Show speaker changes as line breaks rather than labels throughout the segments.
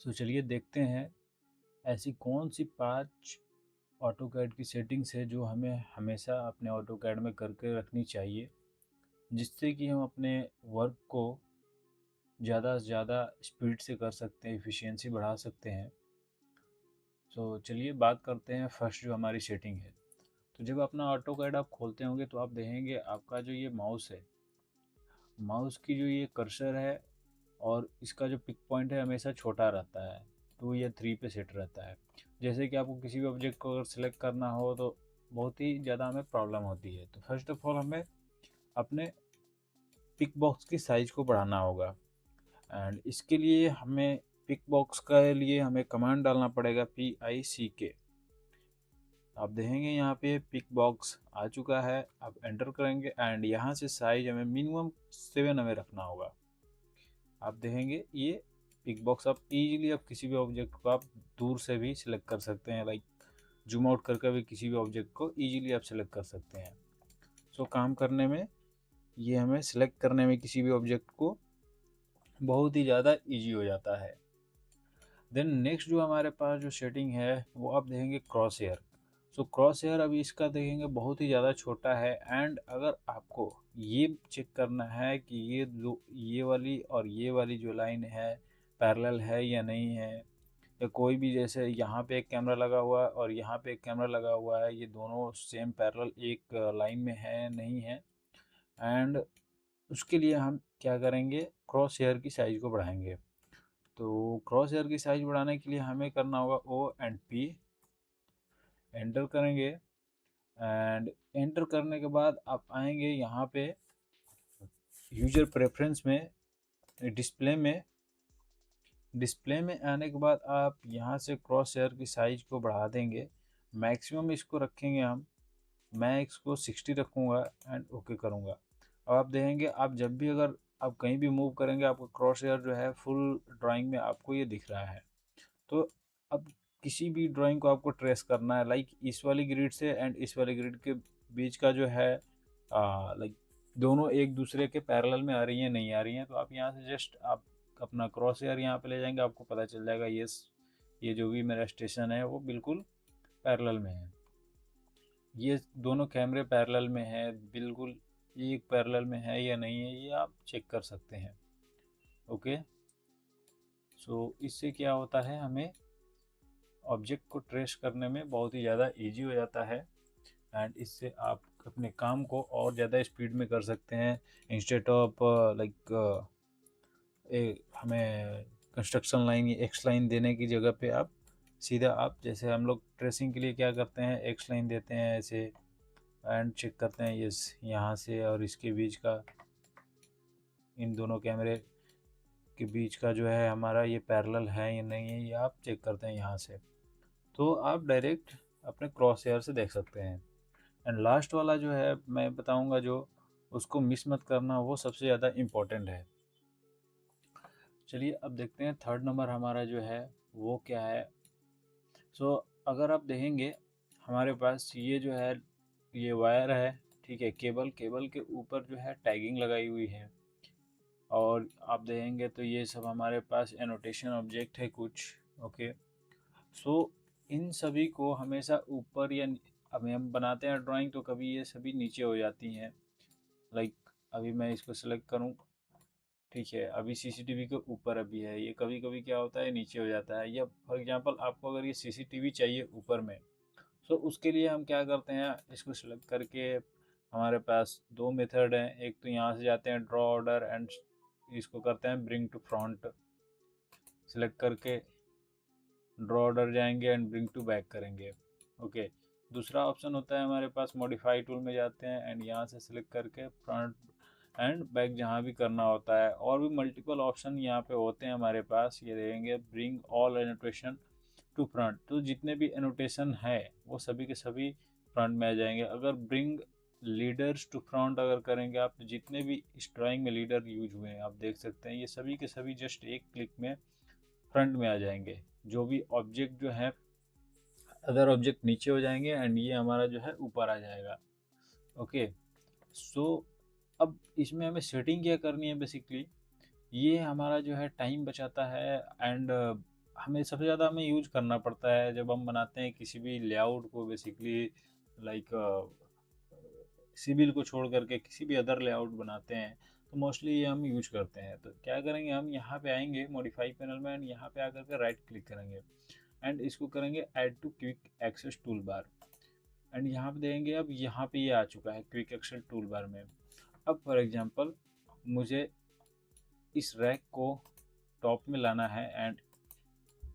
तो चलिए देखते हैं ऐसी कौन सी 5 ऑटोकैड की सेटिंग्स है जो हमें हमेशा अपने ऑटोकैड में करके रखनी चाहिए, जिससे कि हम अपने वर्क को ज़्यादा से ज़्यादा स्पीड से कर सकते हैं, एफिशिएंसी बढ़ा सकते हैं। तो चलिए बात करते हैं फर्स्ट जो हमारी सेटिंग है। तो जब अपना ऑटोकैड आप खोलते होंगे तो आप देखेंगे आपका जो ये माउस है, माउस की जो ये कर्सर है और इसका जो पिक पॉइंट है हमेशा छोटा रहता है, 2 या 3 पे सेट रहता है। जैसे कि आपको किसी भी ऑब्जेक्ट को अगर सिलेक्ट करना हो तो बहुत ही ज़्यादा हमें प्रॉब्लम होती है। तो फर्स्ट ऑफ ऑल हमें अपने पिक बॉक्स की साइज़ को बढ़ाना होगा एंड इसके लिए हमें पिक बॉक्स के लिए हमें कमांड डालना पड़ेगा PICK। आप देखेंगे यहाँ पे पिक बॉक्स आ चुका है, आप एंटर करेंगे एंड यहाँ से साइज हमें मिनिमम 7 हमें रखना होगा। आप देखेंगे ये पिक बॉक्स आप इजीली आप किसी भी ऑब्जेक्ट को आप दूर से भी सिलेक्ट कर सकते हैं, लाइक जूम आउट करके भी किसी भी ऑब्जेक्ट को इजीली आप सिलेक्ट कर सकते हैं। सो काम करने में ये हमें सिलेक्ट करने में किसी भी ऑब्जेक्ट को बहुत ही ज़्यादा इजी हो जाता है। देन नेक्स्ट जो हमारे पास जो सेटिंग है वो आप देखेंगे crosshair. So crosshair अभी इसका देखेंगे बहुत ही ज़्यादा छोटा है एंड अगर आपको ये चेक करना है कि ये वाली और ये वाली जो लाइन है पैरेलल है या नहीं है, या कोई भी जैसे यहाँ पे एक कैमरा लगा हुआ है और यहाँ पे एक कैमरा लगा हुआ है, ये दोनों सेम पैरेलल एक लाइन में है नहीं है, एंड उसके लिए हम क्या करेंगे, क्रॉस हेयर की साइज़ को बढ़ाएंगे। तो क्रॉस हेयर की साइज़ बढ़ाने के लिए हमें करना होगा O&P, एंटर करेंगे एंड एंटर करने के बाद आप आएंगे यहाँ पे यूजर प्रेफरेंस में, डिस्प्ले में आने के बाद आप यहाँ से क्रॉस हेयर की साइज़ को बढ़ा देंगे। मैक्सिमम इसको रखेंगे हम, मैं इसको 60 रखूँगा एंड ओके करूँगा। अब आप देखेंगे आप जब भी अगर आप कहीं भी मूव करेंगे आपका क्रॉस हेयर जो है फुल ड्राइंग में आपको ये दिख रहा है। तो अब किसी भी ड्राइंग को आपको ट्रेस करना है, लाइक इस वाली ग्रिड से एंड इस वाली ग्रिड के बीच का जो है लाइक दोनों एक दूसरे के पैरेलल में आ रही हैं नहीं आ रही हैं, तो आप यहाँ से जस्ट आप अपना क्रॉस हेयर यहाँ पे ले जाएंगे, आपको पता चल जाएगा ये जो भी मेरा स्टेशन है वो बिल्कुल पैरेलल में है, ये दोनों कैमरे पैरेलल में है बिल्कुल, ये एक पैरेलल में है या नहीं है ये आप चेक कर सकते हैं। ओके, सो इससे क्या होता है हमें ऑब्जेक्ट को ट्रेस करने में बहुत ही ज़्यादा इजी हो जाता है एंड इससे आप अपने काम को और ज़्यादा स्पीड में कर सकते हैं। इंस्टेड ऑफ लाइक हमें कंस्ट्रक्शन लाइन या एक्स लाइन देने की जगह पे आप सीधा आप जैसे हम लोग ट्रेसिंग के लिए क्या करते हैं एक्स लाइन देते हैं ऐसे एंड चेक करते हैं यस यहाँ से और इसके बीच का, इन दोनों कैमरे के बीच का जो है हमारा ये पैरेलल है या नहीं है ये आप चेक करते हैं यहाँ से। तो आप डायरेक्ट अपने क्रॉस हेयर से देख सकते हैं। एंड लास्ट वाला जो है मैं बताऊंगा जो उसको मिस मत करना, वो सबसे ज़्यादा इम्पोर्टेंट है। चलिए अब देखते हैं थर्ड नंबर हमारा जो है वो क्या है। सो अगर आप देखेंगे हमारे पास ये जो है ये वायर है, ठीक है, केबल केबल के ऊपर जो है टैगिंग लगाई हुई है और आप देखेंगे तो ये सब हमारे पास एनोटेशन ऑब्जेक्ट है कुछ। ओके, सो इन सभी को हमेशा ऊपर या अभी हम बनाते हैं ड्राइंग तो कभी ये सभी नीचे हो जाती हैं, लाइक अभी मैं इसको सेलेक्ट करूं, ठीक है, अभी सीसीटीवी के ऊपर अभी है, ये कभी कभी क्या होता है नीचे हो जाता है, या फॉर एग्जांपल आपको अगर ये सीसीटीवी चाहिए ऊपर में, तो उसके लिए हम क्या करते हैं इसको सेलेक्ट करके हमारे पास दो मेथड हैं, एक तो यहाँ से जाते हैं ड्रॉ ऑर्डर एंड इसको करते हैं ब्रिंग टू फ्रंट, सेलेक्ट करके ड्रॉ ऑर्डर जाएंगे एंड ब्रिंग टू बैक करेंगे। ओके, दूसरा ऑप्शन होता है हमारे पास मॉडिफाई टूल में जाते हैं एंड यहाँ से सिलेक्ट करके फ्रंट एंड बैक जहाँ भी करना होता है, और भी मल्टीपल ऑप्शन यहाँ पे होते हैं हमारे पास, ये रहेंगे bring all annotation to front, तो जितने भी एनोटेशन है वो सभी के सभी फ्रंट में आ जाएंगे। अगर ब्रिंग लीडर्स टू फ्रंट अगर करेंगे आप तो जितने भी इस ड्राइंग में लीडर यूज हुए हैं आप देख सकते हैं ये सभी के सभी जस्ट एक क्लिक में फ्रंट में आ जाएंगे। जो भी ऑब्जेक्ट जो है अदर ऑब्जेक्ट नीचे हो जाएंगे एंड ये हमारा जो है ऊपर आ जाएगा। ओके, सो अब इसमें हमें सेटिंग क्या करनी है, बेसिकली ये हमारा जो है टाइम बचाता है एंड हमें सबसे ज़्यादा हमें यूज करना पड़ता है जब हम बनाते हैं किसी भी लेआउट को, बेसिकली लाइक सिविल को छोड़ करके किसी भी अदर लेआउट बनाते हैं तो मोस्टली ये हम यूज करते हैं। तो क्या करेंगे, हम यहाँ पे आएंगे मॉडिफाई पैनल में एंड यहाँ पे आकर के राइट क्लिक करेंगे एंड इसको करेंगे add to quick access toolbar and यहाँ पे देंगे। अब यहाँ पे ये आ चुका है क्विक एक्सेस टूल बार में। अब फॉर एग्जांपल मुझे इस रैक को टॉप में लाना है एंड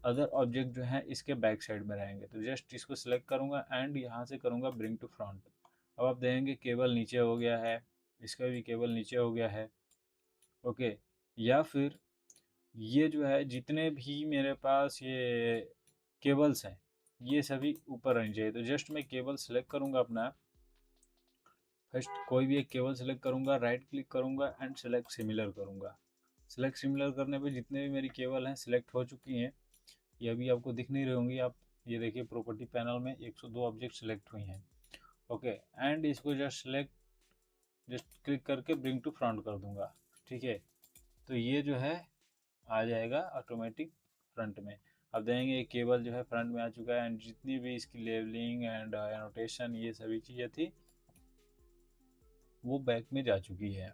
अदर ऑब्जेक्ट जो है इसके बैक साइड में रहेंगे, तो जस्ट इसको सिलेक्ट करूंगा एंड यहाँ से करूंगा ब्रिंग टू फ्रंट। अब आप देखेंगे केबल नीचे हो गया है, इसका भी केबल नीचे हो गया है। ओके, या फिर ये जो है जितने भी मेरे पास ये केबल्स हैं ये सभी ऊपर रहनी चाहिए। तो जस्ट मैं केबल सेलेक्ट करूंगा अपना, फर्स्ट कोई भी एक केबल सेलेक्ट करूंगा, राइट क्लिक करूंगा एंड सेलेक्ट सिमिलर करूंगा। सेलेक्ट सिमिलर करने पे जितने भी मेरी केबल हैं सिलेक्ट हो चुकी हैं, ये अभी आपको दिख नहीं रही होंगी। आप ये देखिए प्रॉपर्टी पैनल में 102 ऑब्जेक्ट सेलेक्ट हुई हैं। ओके, एंड इसको जस्ट सेलेक्ट, जस्ट क्लिक करके ब्रिंग टू फ्रंट कर दूंगा। ठीक है, तो ये जो है आ जाएगा ऑटोमेटिक फ्रंट में। अब देखेंगे ये केबल जो है फ्रंट में आ चुका है एंड जितनी भी इसकी लेवलिंग एंड एनोटेशन ये सभी चीज़ें थी वो बैक में जा चुकी है।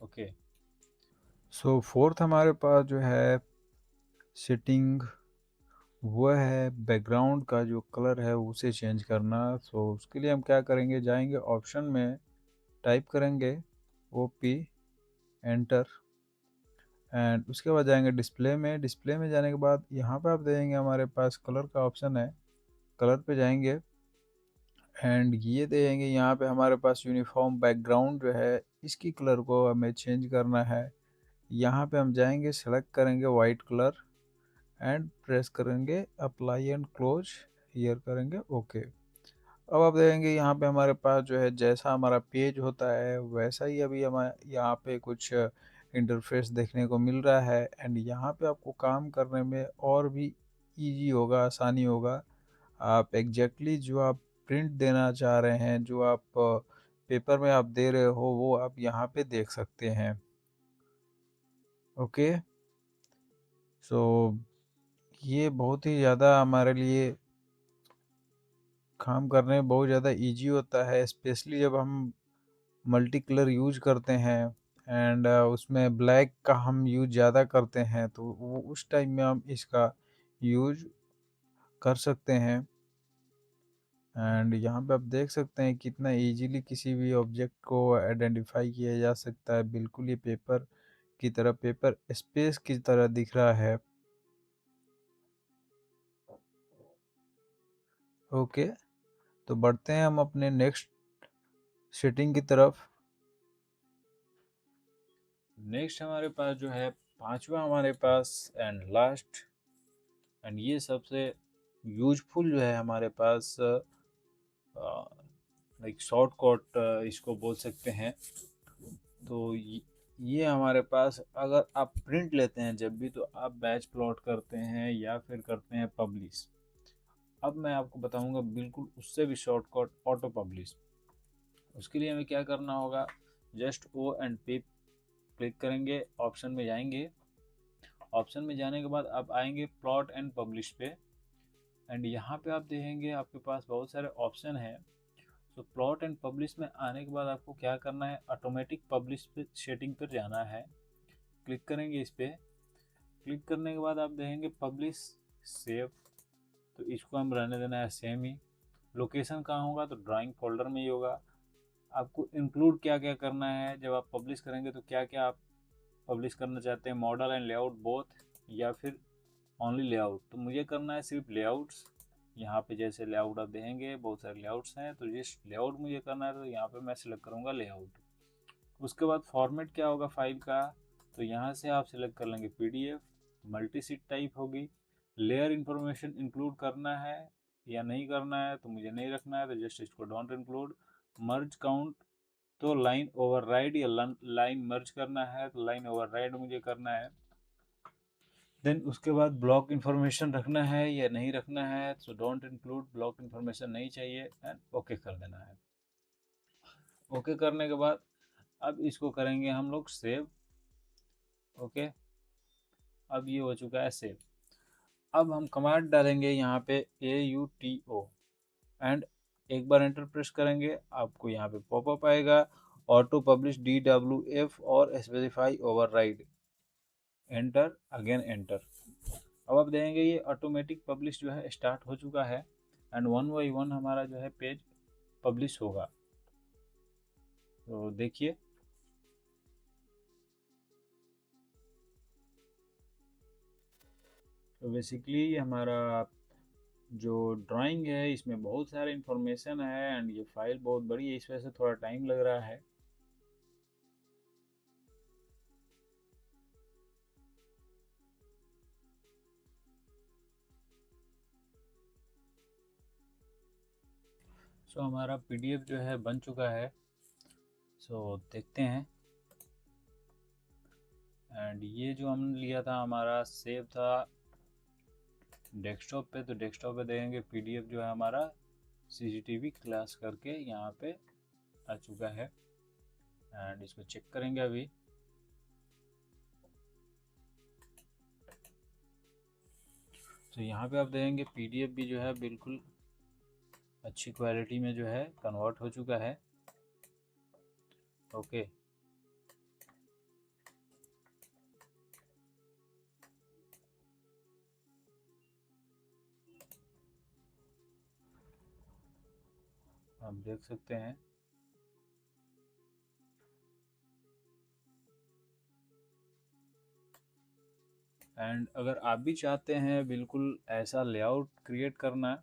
ओके, सो फोर्थ हमारे पास जो है सेटिंग वो है बैकग्राउंड का जो कलर है उसे चेंज करना। सो उसके लिए हम क्या करेंगे, जाएंगे ऑप्शन में, टाइप करेंगे ओपी एंटर एंड उसके बाद जाएंगे डिस्प्ले में। डिस्प्ले में जाने के बाद यहाँ पे आप देखेंगे हमारे पास कलर का ऑप्शन है, कलर पे जाएंगे एंड ये देखेंगे यहाँ पे हमारे पास यूनिफॉर्म बैकग्राउंड जो है इसकी कलर को हमें चेंज करना है। यहाँ पे हम जाएंगे, सेलेक्ट करेंगे वाइट कलर एंड प्रेस करेंगे अप्लाई एंड क्लोज, हियर करेंगे ओके। अब आप देखेंगे यहाँ पे हमारे पास जो है जैसा हमारा पेज होता है वैसा ही अभी हमारे यहाँ पे कुछ इंटरफेस देखने को मिल रहा है एंड यहाँ पे आपको काम करने में और भी इजी होगा, आसानी होगा। आप एग्जैक्टली जो आप प्रिंट देना चाह रहे हैं, जो आप पेपर में आप दे रहे हो वो आप यहाँ पे देख सकते हैं। ओके, सो ये बहुत ही ज़्यादा हमारे लिए काम करने में बहुत ज़्यादा इजी होता है, स्पेशली जब हम मल्टी कलर यूज करते हैं एंड उसमें ब्लैक का हम यूज ज़्यादा करते हैं तो वो उस टाइम में हम इसका यूज कर सकते हैं। एंड यहाँ पे आप देख सकते हैं कितना इजीली किसी भी ऑब्जेक्ट को आइडेंटिफाई किया जा सकता है। बिल्कुल ये पेपर की तरह, पेपर स्पेस की तरह दिख रहा है। ओके, तो बढ़ते हैं हम अपने नेक्स्ट सेटिंग की तरफ। नेक्स्ट हमारे पास जो है पांचवा हमारे पास एंड लास्ट एंड ये सबसे यूजफुल जो है हमारे पास, लाइक शॉर्टकट इसको बोल सकते हैं। तो ये हमारे पास अगर आप प्रिंट लेते हैं जब भी, तो आप बैच प्लॉट करते हैं या फिर करते हैं पब्लिश। अब मैं आपको बताऊंगा बिल्कुल उससे भी शॉर्टकट, ऑटो पब्लिश। उसके लिए हमें क्या करना होगा, जस्ट ओ एंड पे क्लिक करेंगे, ऑप्शन में जाएंगे। ऑप्शन में जाने के बाद आप आएंगे प्लॉट एंड पब्लिश पे एंड यहाँ पे आप देखेंगे आपके पास बहुत सारे ऑप्शन हैं। तो प्लॉट एंड पब्लिश में आने के बाद आपको क्या करना है, ऑटोमेटिक पब्लिश पे सेटिंग पर जाना है। क्लिक करेंगे इस पर, क्लिक करने के बाद आप देखेंगे पब्लिश सेव, तो इसको हम रहने देना है सेम ही। लोकेशन कहाँ होगा, तो ड्राइंग फोल्डर में ही होगा। आपको इंक्लूड क्या क्या करना है जब आप पब्लिश करेंगे, तो क्या क्या आप पब्लिश करना चाहते हैं, मॉडल एंड लेआउट बोथ या फिर ओनली लेआउट। तो मुझे करना है सिर्फ लेआउट्स। यहाँ पे जैसे लेआउट आप देखेंगे बहुत सारे लेआउट्स हैं, तो जिस लेआउट मुझे करना है तो यहाँ पे मैं सिलेक्ट करूँगा लेआउट। उसके बाद फॉर्मेट क्या होगा फाइल का, तो यहाँ से आप सिलेक्ट कर लेंगे पीडीएफ। मल्टी सीट टाइप होगी। लेयर इन्फॉर्मेशन इंक्लूड करना है या नहीं करना है, तो मुझे नहीं रखना है तो जस्ट इसको डोंट इंक्लूड। मर्ज काउंट, तो लाइन ओवरराइड या लाइन मर्ज करना है तो लाइन ओवरराइड मुझे करना है। देन उसके बाद ब्लॉक इन्फॉर्मेशन रखना है या नहीं रखना है, तो डोंट इंक्लूड, ब्लॉक इन्फॉर्मेशन नहीं चाहिए एंड ओके कर देना है। ओके करने के बाद अब इसको करेंगे हम लोग सेव। ओके, अब ये हो चुका है सेव। अब हम कमांड डालेंगे यहाँ पे AUTO एंड एक बार एंटर प्रेस करेंगे, आपको यहाँ पे पॉपअप आएगा ऑटो पब्लिश DWF और specify override, enter again enter. अब आप देखेंगे ये ऑटोमेटिक पब्लिश जो है स्टार्ट हो चुका है एंड 1 बाई 1 हमारा जो है पेज पब्लिश होगा। तो देखिए, तो बेसिकली हमारा जो ड्राइंग है इसमें बहुत सारे इंफॉर्मेशन है एंड ये फाइल बहुत बड़ी है, इस वजह से थोड़ा टाइम लग रहा है। सो हमारा PDF जो है बन चुका है। सो देखते हैं। एंड ये जो हमने लिया था हमारा सेव था डेस्कटॉप पे, तो डेस्कटॉप पे देखेंगे PDF जो है हमारा CCTV क्लास करके यहाँ पे आ चुका है एंड इसको चेक करेंगे अभी। तो यहाँ पे आप देखेंगे PDF भी जो है बिल्कुल अच्छी क्वालिटी में जो है कन्वर्ट हो चुका है। ओके, आप देख सकते हैं। एंड अगर आप भी चाहते हैं बिल्कुल ऐसा लेआउट क्रिएट करना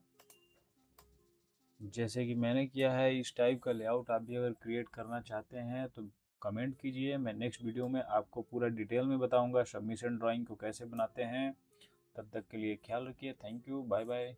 जैसे कि मैंने किया है, इस टाइप का लेआउट आप भी अगर क्रिएट करना चाहते हैं तो कमेंट कीजिए। मैं नेक्स्ट वीडियो में आपको पूरा डिटेल में बताऊंगा सबमिशन ड्राइंग को कैसे बनाते हैं। तब तक के लिए ख्याल रखिए। Thank you, bye bye.